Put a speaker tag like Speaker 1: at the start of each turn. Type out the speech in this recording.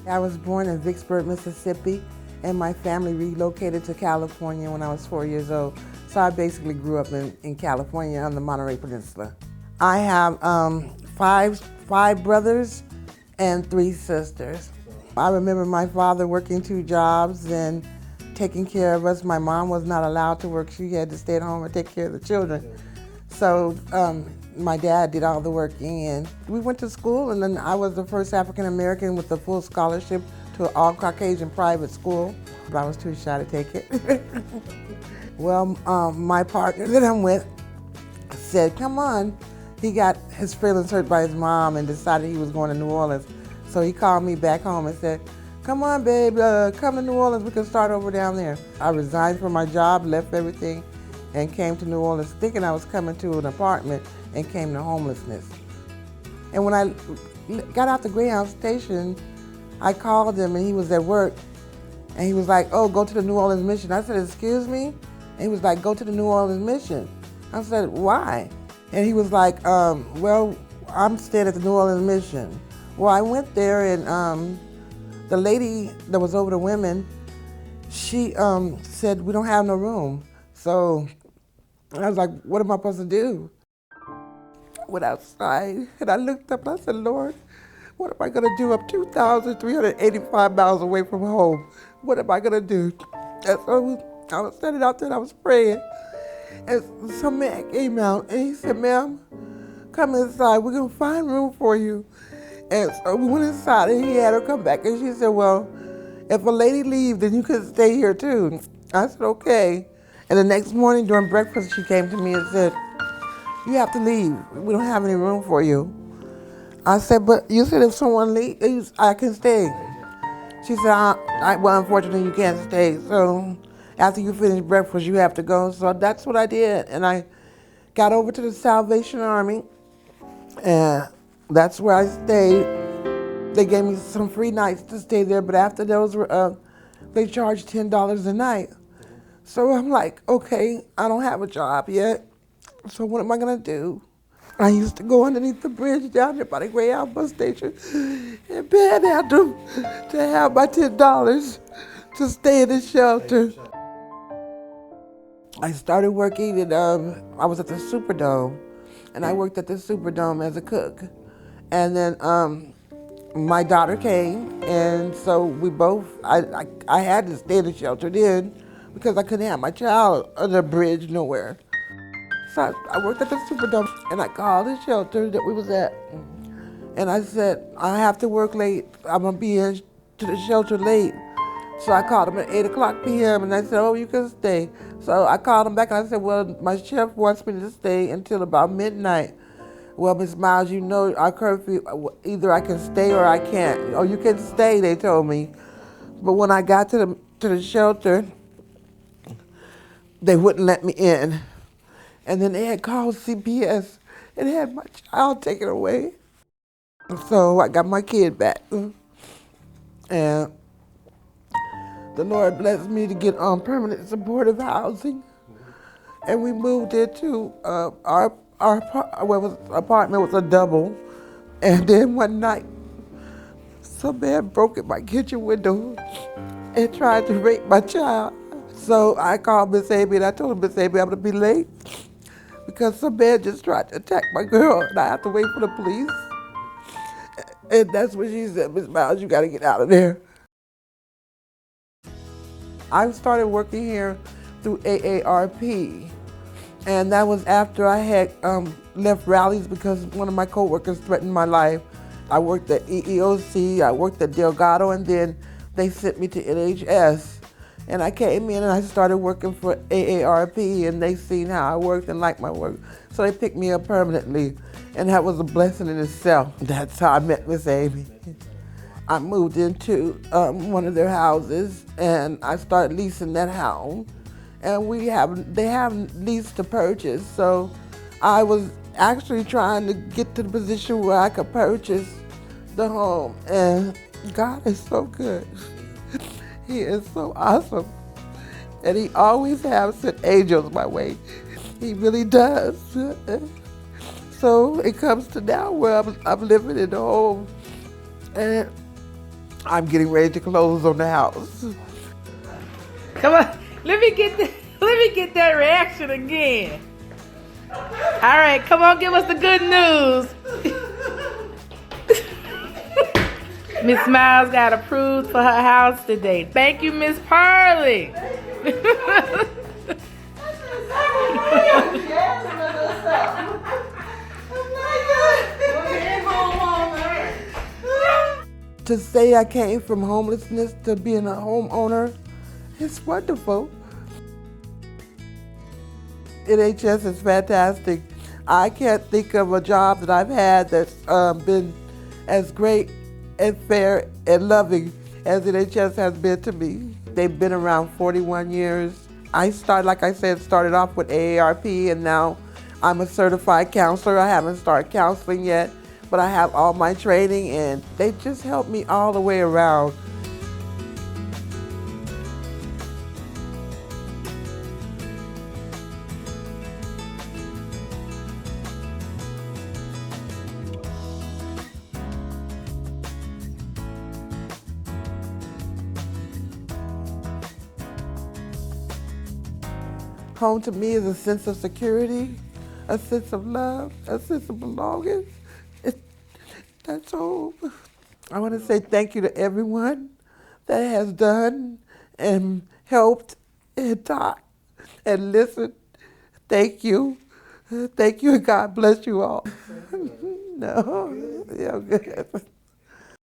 Speaker 1: I was born in Vicksburg, Mississippi, and my family relocated to California when I was 4 years old. So I basically grew up in California on the Monterey Peninsula. I have five brothers and three sisters. I remember my father working two jobs and taking care of us. My mom was not allowed to work. She had to stay at home and take care of the children. So my dad did all the working, and we went to school, and then I was the first African American with a full scholarship to an all-Caucasian private school, but I was too shy to take it. Well, my partner that I'm with said, come on. He got his feelings hurt by his mom and decided he was going to New Orleans. So he called me back home and said, come on, babe, come to New Orleans, we can start over down there. I resigned from my job, left everything, and came to New Orleans thinking I was coming to an apartment, and came to homelessness. And when I got out the Greyhound station, I called him and he was at work, and he was like, oh, go to the New Orleans Mission. I said, excuse me? And he was like, go to the New Orleans Mission. I said, why? And he was like, well, I'm staying at the New Orleans Mission. Well, I went there, and the lady that was over the women, she said, we don't have no room. So I was like, what am I supposed to do? I went outside, and I looked up, and I said, Lord, what am I gonna do? I'm 2,385 miles away from home. What am I gonna do? And so I was standing out there, and I was praying. And some man came out, and he said, ma'am, come inside, we're gonna find room for you. And so we went inside, and he had her come back, and she said, well, if a lady leaves, then you can stay here too. I said, okay. And the next morning during breakfast, she came to me and said, you have to leave. We don't have any room for you. I said, but you said if someone leaves, I can stay. She said, well, unfortunately, you can't stay. So after you finish breakfast, you have to go. So that's what I did. And I got over to the Salvation Army, and that's where I stayed. They gave me some free nights to stay there, but after those, they charged $10 a night. So I'm like, okay, I don't have a job yet, so what am I gonna do? I used to go underneath the bridge down there by the Greyhound bus station and panhandle to have my $10 to stay in the shelter. I started working and I was at the Superdome, and I worked at the Superdome as a cook. And then my daughter came, and so we both, I had to stay in the shelter then because I couldn't have my child on the bridge nowhere. So I worked at the Superdome, and I called the shelter that we was at, and I said, I have to work late. I'm gonna be in to the shelter late. So I called them at 8:00 p.m. and I said, oh, you can stay. So I called them back and I said, well, my chef wants me to stay until about midnight. Well, Miss Miles, you know our curfew, either I can stay or I can't. Oh, you can stay, they told me. But when I got to the shelter, they wouldn't let me in. And then they had called CPS and had my child taken away. So I got my kid back. And the Lord blessed me to get on permanent supportive housing. And we moved into our apartment was a double. And then one night, some man broke in my kitchen window and tried to rape my child. So I called Miss Amy and I told her, Miss Amy, I'm gonna be late because some man just tried to attack my girl and I have to wait for the police. And that's when she said, Miss Miles, you gotta get out of there. I started working here through AARP, and that was after I had left rallies because one of my coworkers threatened my life. I worked at EEOC, I worked at Delgado, and then they sent me to NHS. And I came in and I started working for AARP, and they seen how I worked and liked my work. So they picked me up permanently, and that was a blessing in itself. That's how I met Miss Amy. I moved into one of their houses, and I started leasing that house. And they have lease to purchase, so I was actually trying to get to the position where I could purchase the home. And God is so good. He is so awesome. And he always has sent angels my way. He really does. So it comes to now where I'm living in the home. And I'm getting ready to close on the house.
Speaker 2: Come on, let me get that reaction again. All right, come on, give us the good news. Miss Miles got approved for her house today. Thank you, Miss Parley.
Speaker 1: To say I came from homelessness to being a homeowner, it's wonderful. NHS is fantastic. I can't think of a job that I've had that's been as great and fair and loving as NHS has been to me. They've been around 41 years. Like I said, started off with AARP, and now I'm a certified counselor. I haven't started counseling yet, but I have all my training, and they just help me all the way around. Home to me is a sense of security, a sense of love, a sense of belonging. That's home. I want to say thank you to everyone that has done and helped and taught and listened. Thank you. Thank you, and God bless you all. No, yeah, good.